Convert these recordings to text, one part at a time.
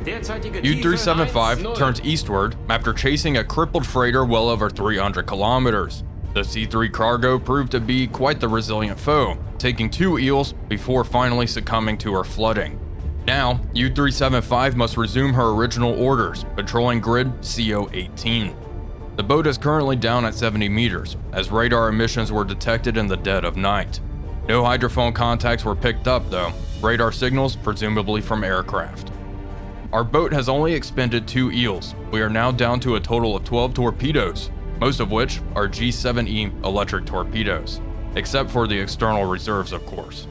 U-375 turns eastward after chasing a crippled freighter well over 300 kilometers. The C3 cargo proved to be quite the resilient foe, taking 2 eels before finally succumbing to her flooding. Now, U-375 must resume her original orders, patrolling grid CO-18. The boat is currently down at 70 meters, as radar emissions were detected in the dead of night. No hydrophone contacts were picked up though, radar signals presumably from aircraft. Our boat has only expended 2 eels. We are now down to a total of 12 torpedoes, most of which are G7E electric torpedoes, except for the external reserves of course.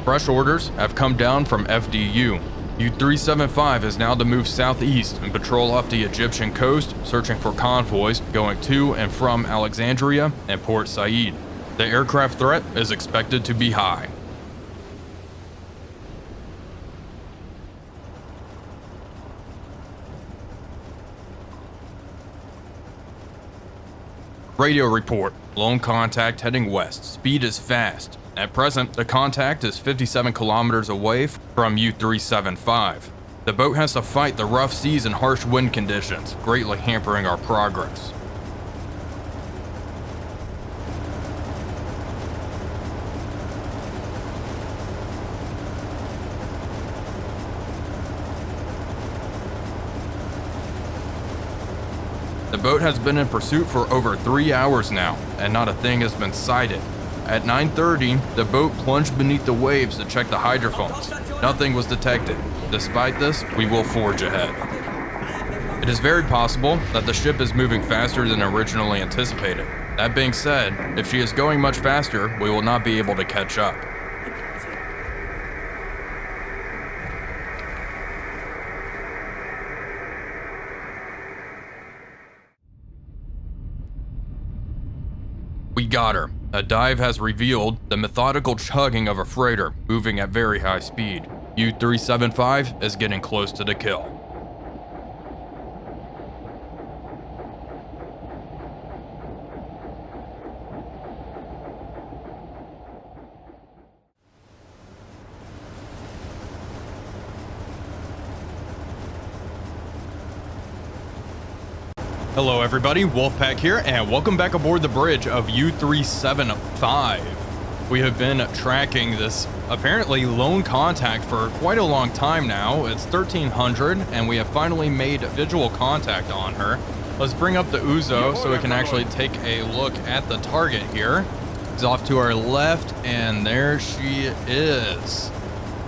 Fresh orders have come down from FDU. U-375 is now to move southeast and patrol off the Egyptian coast, searching for convoys going to and from Alexandria and Port Said. The aircraft threat is expected to be high. Radio report. Lone contact heading west. Speed is fast. At present, the contact is 57 kilometers away from U-375. The boat has to fight the rough seas and harsh wind conditions, greatly hampering our progress. The boat has been in pursuit for over 3 hours now, and not a thing has been sighted. At 9:30, the boat plunged beneath the waves to check the hydrophones. Nothing was detected. Despite this, we will forge ahead. It is very possible that the ship is moving faster than originally anticipated. That being said, if she is going much faster, we will not be able to catch up. We got her. A dive has revealed the methodical chugging of a freighter moving at very high speed. U-375 is getting close to the kill. Hello everybody, Wolfpack here, and welcome back aboard the bridge of U-375. We have been tracking this apparently lone contact for quite a long time now. It's 1300 and we have finally made visual contact on her. Let's bring up the Uzo so we can actually take a look at the target here. It's off to our left and there she is.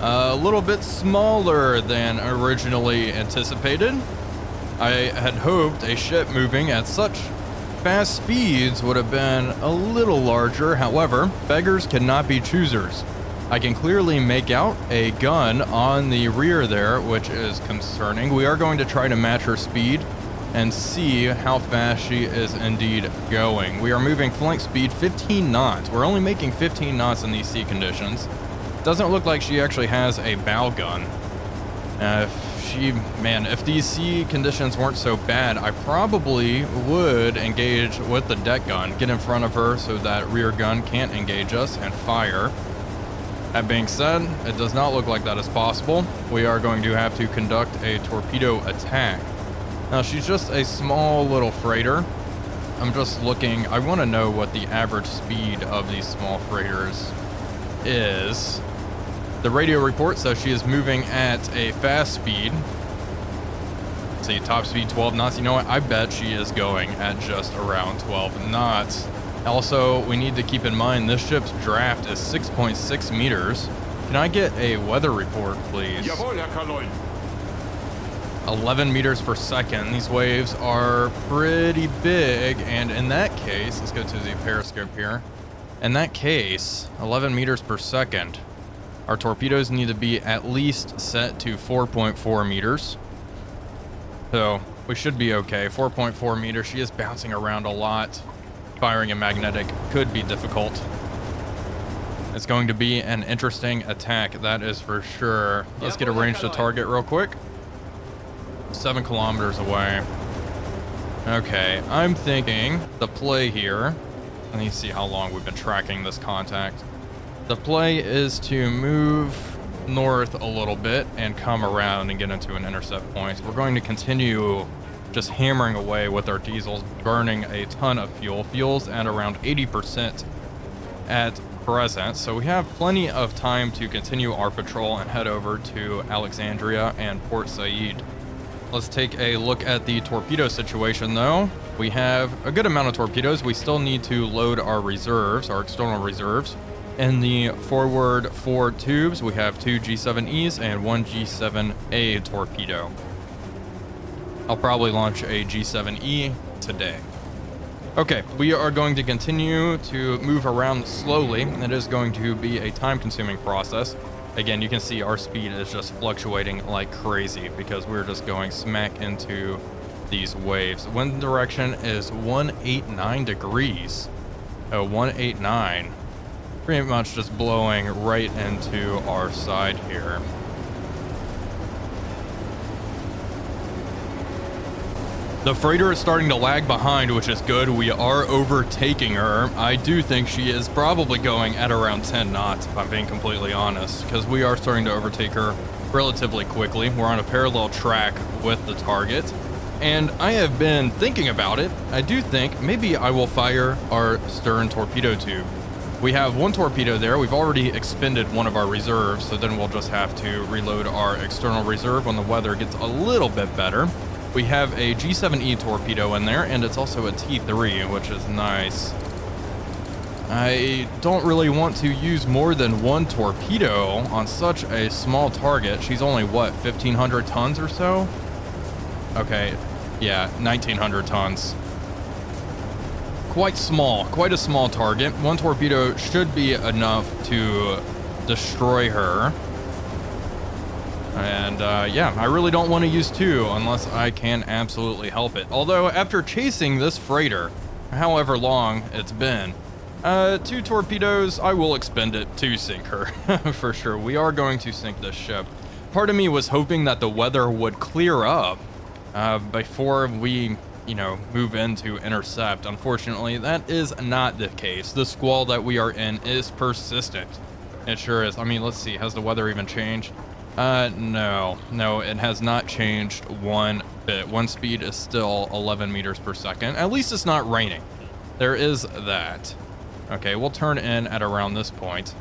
A little bit smaller than originally anticipated. I had hoped a ship moving at such fast speeds would have been a little larger. However, beggars cannot be choosers. I can clearly make out a gun on the rear there, which is concerning. We are going to try to match her speed and see how fast she is indeed going. We are moving flank speed 15 knots. We're only making 15 knots in these sea conditions. Doesn't look like she actually has a bow gun. If these sea conditions weren't so bad, I probably would engage with the deck gun, get in front of her so that rear gun can't engage us and fire. That being said, it does not look like that is possible. We are going to have to conduct a torpedo attack. Now she's just a small little freighter. I'm just looking, I want to know what the average speed of these small freighters is. The radio report says she is moving at a fast speed. Let's see, top speed 12 knots. You know what? I bet she is going at just around 12 knots. Also, we need to keep in mind this ship's draft is 6.6 meters. Can I get a weather report, please? 11 meters per second. These waves are pretty big, and in that case, let's go to the periscope here. In that case, 11 meters per second. Our torpedoes need to be at least set to 4.4 meters. So we should be okay. 4.4 meters. She is bouncing around a lot. Firing a magnetic could be difficult. It's going to be an interesting attack, that is for sure. Let's get a range to target real quick. 7 kilometers away. Okay, I'm thinking the play here Let me see how long we've been tracking this contact. The play is to move north a little bit and come around and get into an intercept point. We're going to continue just hammering away with our diesels, burning a ton of fuel. Fuel's at around 80% at present, so we have plenty of time to continue our patrol and head over to Alexandria and Port Said. Let's take a look at the torpedo situation though. We have a good amount of torpedoes. We still need to load our reserves, our external reserves. In the forward 4 tubes, we have 2 G7Es and 1 G7A torpedo. I'll probably launch a G7E today. Okay, we are going to continue to move around slowly. It is going to be a time-consuming process. Again, you can see our speed is just fluctuating like crazy because we're just going smack into these waves. Wind direction is 189 degrees. 189. Pretty much just blowing right into our side here. The freighter is starting to lag behind, which is good. We are overtaking her. I do think she is probably going at around 10 knots, if I'm being completely honest, because we are starting to overtake her relatively quickly. We're on a parallel track with the target, and I have been thinking about it. I do think maybe I will fire our stern torpedo tube. We have 1 torpedo there. We've already expended one of our reserves, so then we'll just have to reload our external reserve when the weather gets a little bit better. We have a G7E torpedo in there, and it's also a T3, which is nice. I don't really want to use more than 1 torpedo on such a small target. She's only, what, 1,500 tons or so? Okay, yeah, 1,900 tons. Quite small, quite a small target. 1 torpedo should be enough to destroy her. And yeah, I really don't want to use 2 unless I can absolutely help it. Although after chasing this freighter, however long it's been, 2 torpedoes, I will expend it to sink her for sure. We are going to sink this ship. Part of me was hoping that the weather would clear up before we, you know, move into intercept. Unfortunately, that is not the case. The squall that we are in is persistent. It sure is. I mean, let's see, has the weather even changed? No, it has not changed one bit. Wind speed is still 11 meters per second. At least it's not raining. There is that. Okay, we'll turn in at around this point.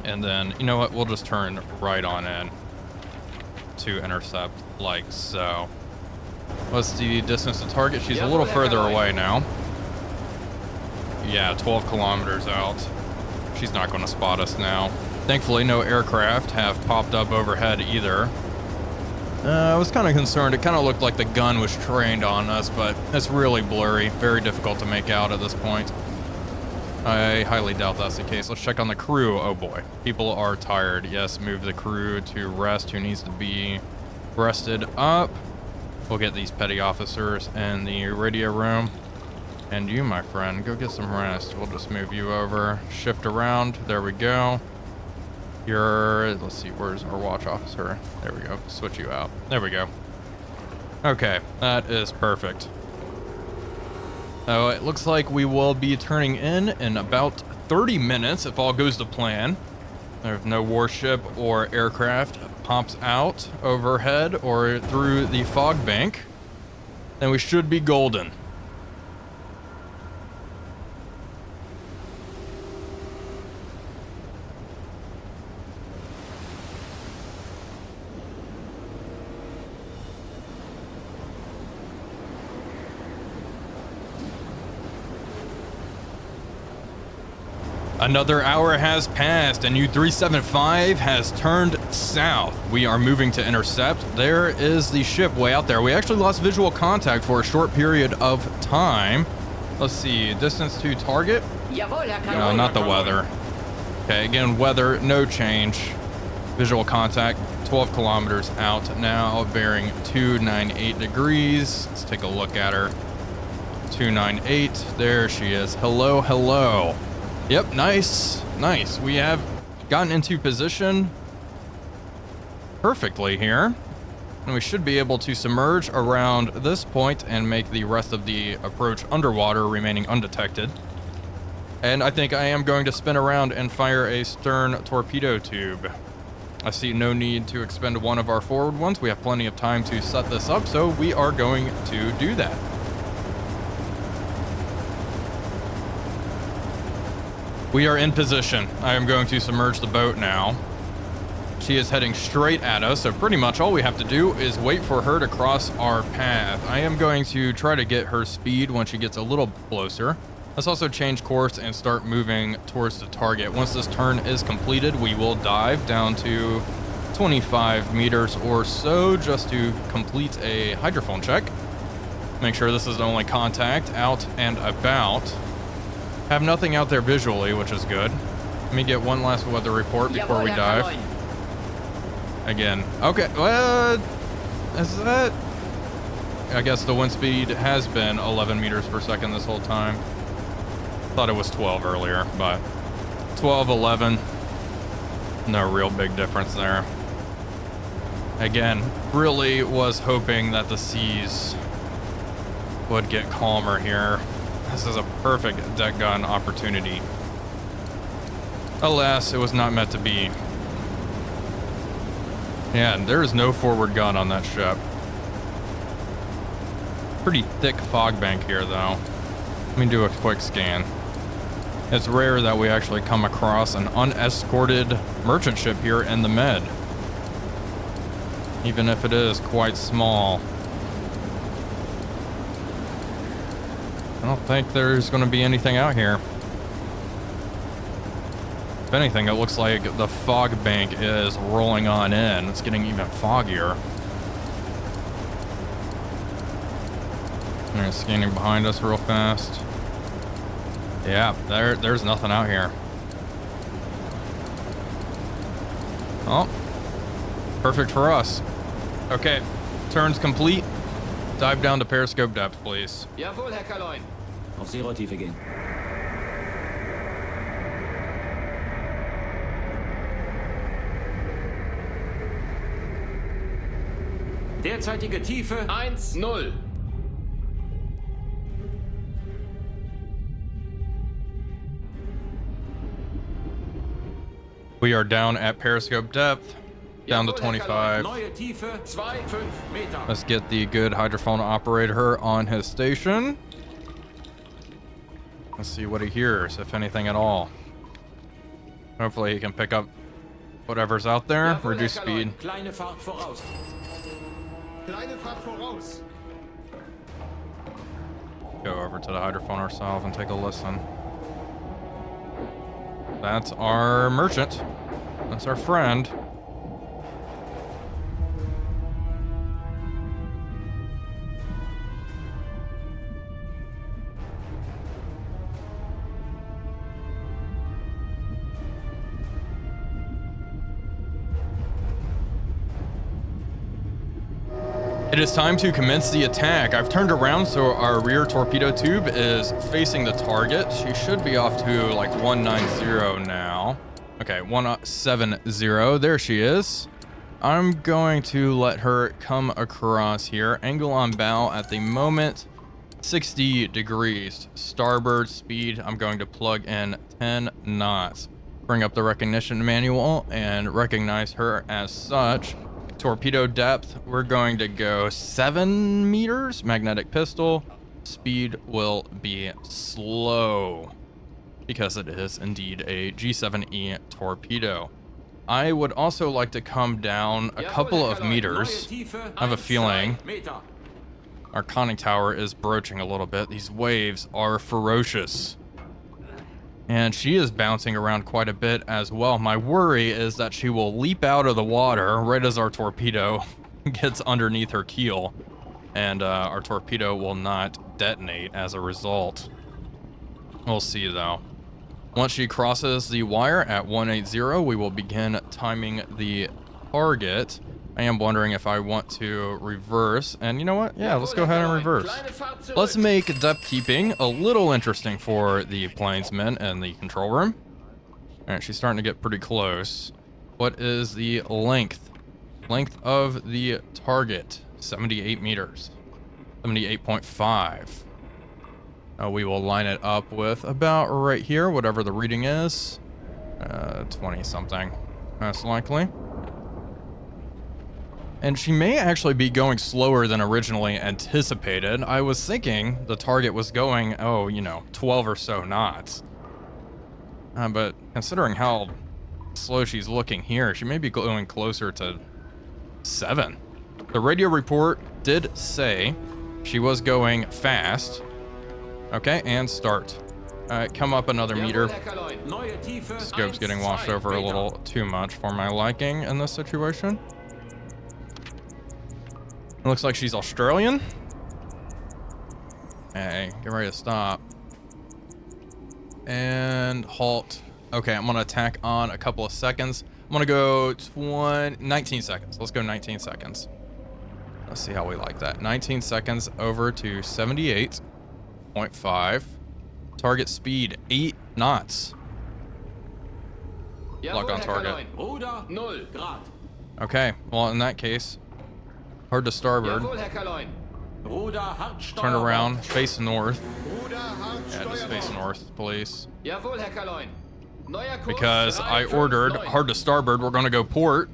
And then, you know what? We'll just turn right on in to intercept like so. What's the distance to target? She's a little further away now. Yeah, 12 kilometers out. She's not going to spot us now. Thankfully, no aircraft have popped up overhead either. I was kind of concerned. It kind of looked like the gun was trained on us, but it's really blurry. Very difficult to make out at this point. I highly doubt that's the case. Let's check on the crew. Oh boy. People are tired. Yes, move the crew to rest. Who needs to be rested up? We'll get these petty officers in the radio room. And you, my friend, go get some rest. We'll just move you over. Shift around. There we go. Let's see, where's our watch officer? There we go. Switch you out. There we go. Okay, that is perfect. So it looks like we will be turning in about 30 minutes if all goes to plan. If no warship or aircraft pops out overhead or through the fog bank, then we should be golden. Another hour has passed and U-375 has turned south. We are moving to intercept. There is the ship way out there. We actually lost visual contact for a short period of time. Let's see, distance to target? No, not the weather. Okay, again, weather, no change. Visual contact, 12 kilometers out now, bearing 298 degrees. Let's take a look at her. 298, there she is. Hello, hello. Yep, nice. We have gotten into position perfectly here. And we should be able to submerge around this point and make the rest of the approach underwater, remaining undetected. And I think I am going to spin around and fire a stern torpedo tube. I see no need to expend one of our forward ones. We have plenty of time to set this up, so we are going to do that. We are in position. I am going to submerge the boat now. She is heading straight at us, so pretty much all we have to do is wait for her to cross our path. I am going to try to get her speed when she gets a little closer. Let's also change course and start moving towards the target. Once this turn is completed, we will dive down to 25 meters or so just to complete a hydrophone check. Make sure this is the only contact out and about. Have nothing out there visually, which is good. Let me get one last weather report before we dive. Again. Okay, what? Is that? I guess the wind speed has been 11 meters per second this whole time. Thought it was 12 earlier, but 12, 11, no real big difference there. Again, really was hoping that the seas would get calmer here. This is a perfect deck gun opportunity. Alas, it was not meant to be. Yeah, and there is no forward gun on that ship. Pretty thick fog bank here, though. Let me do a quick scan. It's rare that we actually come across an unescorted merchant ship here in the Med. Even if it is quite small. I don't think there's going to be anything out here. If anything, it looks like the fog bank is rolling on in. It's getting even foggier. They're scanning behind us real fast. Yeah, there's nothing out here. Oh, perfect for us. Okay, turn's complete. Dive down to periscope depth, please. Jawohl, Herr Kaloin. Auf Seerotiefe gehen. Derzeitige Tiefe 1,0. We are down at periscope depth, down to 25. Neue Tiefe 2,5 Meter. Let's get the good hydrophone operator on his station. Let's see what he hears, if anything at all. Hopefully he can pick up whatever's out there. Reduce speed. Kleine Fahrt voraus. Kleine Fahrt voraus. Go over to the hydrophone ourselves and take a listen. That's our merchant. That's our friend. It is time to commence the attack. I've turned around so our rear torpedo tube is facing the target. She should be off to like 190 now. Okay, 170. There she is. I'm going to let her come across here. Angle on bow at the moment, 60 degrees. Starboard speed, I'm going to plug in 10 knots. Bring up the recognition manual and recognize her as such. Torpedo depth, we're going to go 7 meters. Magnetic pistol. Speed will be slow because it is indeed a G7E torpedo. I would also like to come down a couple of meters. I have a feeling our conning tower is broaching a little bit. These waves are ferocious. And she is bouncing around quite a bit as well. My worry is that she will leap out of the water right as our torpedo gets underneath her keel. And our torpedo will not detonate as a result. We'll see though. Once she crosses the wire at 180, we will begin timing the target. I am wondering if I want to reverse, and you know what? Yeah, let's go ahead and reverse. Let's make depth keeping a little interesting for the planesmen in the control room. All right, she's starting to get pretty close. What is the length? Length of the target, 78 meters, 78.5. We will line it up with about right here, whatever the reading is. 20 something, most likely. And she may actually be going slower than originally anticipated. I was thinking the target was going, 12 or so knots. But considering how slow she's looking here, she may be going closer to 7. The radio report did say she was going fast. Okay, and start. Alright, come up another meter. Scope's getting washed over a little too much for my liking in this situation. It looks like she's Australian. Hey, get ready to stop. And halt. Okay, I'm gonna tack on a couple of seconds. I'm gonna go 19 seconds. Let's go 19 seconds. Let's see how we like that. 19 seconds over to 78.5. Target speed 8 knots. Lock on target. Okay, well in that case, hard to starboard. Turn around, face north. Yeah, just face north, please. Because I ordered hard to starboard, we're gonna go port.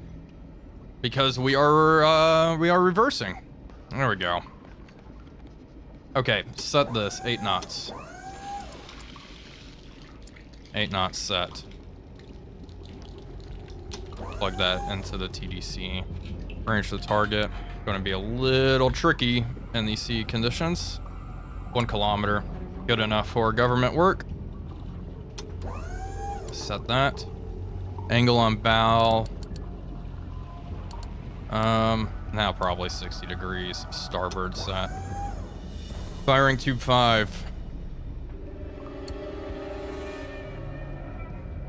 Because we are reversing. There we go. Okay, set this 8 knots. 8 knots set. Plug that into the TDC. Range the target. Going to be a little tricky in these sea conditions. 1 kilometer. Good enough for government work. Set that. Angle on bow. Now probably 60 degrees. Starboard set. Firing tube 5.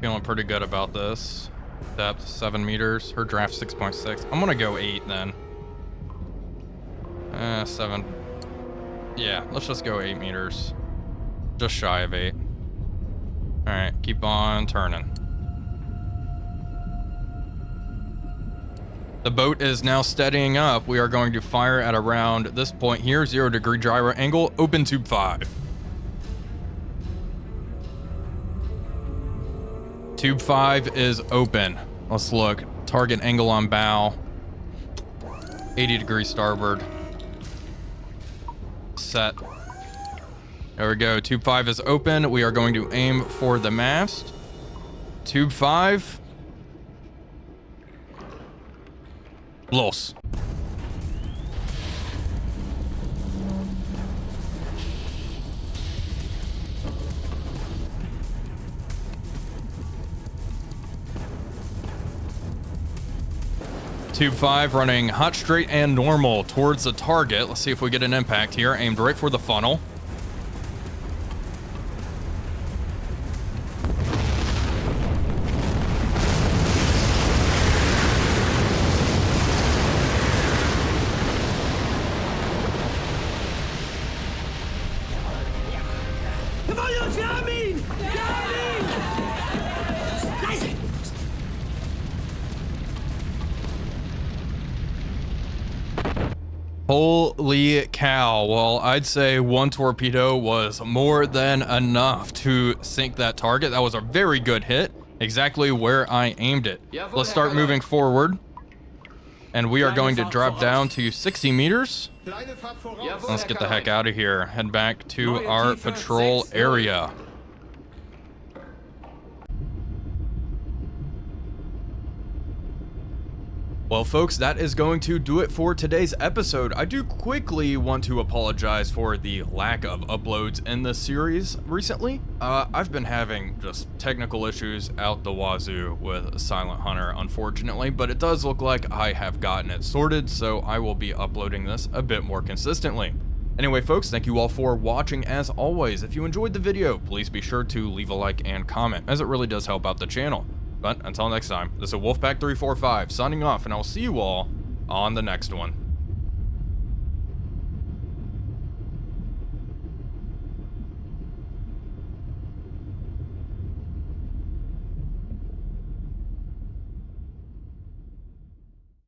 Feeling pretty good about this. Depth 7 meters. Her draft 6.6. I'm gonna go 8 then. 7. Yeah, let's just go 8 meters. Just shy of 8. Alright, keep on turning. The boat is now steadying up. We are going to fire at around this point here. 0 degree gyro angle. Open tube 5. Tube 5 is open. Let's look. Target angle on bow. 80 degrees starboard. Set. There we go. Tube 5 is open. We are going to aim for the mast. Tube 5. Los. Tube 5 running hot, straight, and normal towards the target. Let's see if we get an impact here. Aimed right for the funnel. Holy cow. Well, I'd say 1 torpedo was more than enough to sink that target. That was a very good hit, exactly where I aimed it. Let's start moving forward. And we are going to drop down to 60 meters. Let's get the heck out of here. Head back to our patrol area. Well, folks, that is going to do it for today's episode. I do quickly want to apologize for the lack of uploads in this series recently. I've been having just technical issues out the wazoo with Silent Hunter, unfortunately, but it does look like I have gotten it sorted, so I will be uploading this a bit more consistently. Anyway, folks, thank you all for watching. As always, if you enjoyed the video, please be sure to leave a like and comment, as it really does help out the channel. But until next time, this is Wolfpack345 signing off, and I'll see you all on the next one.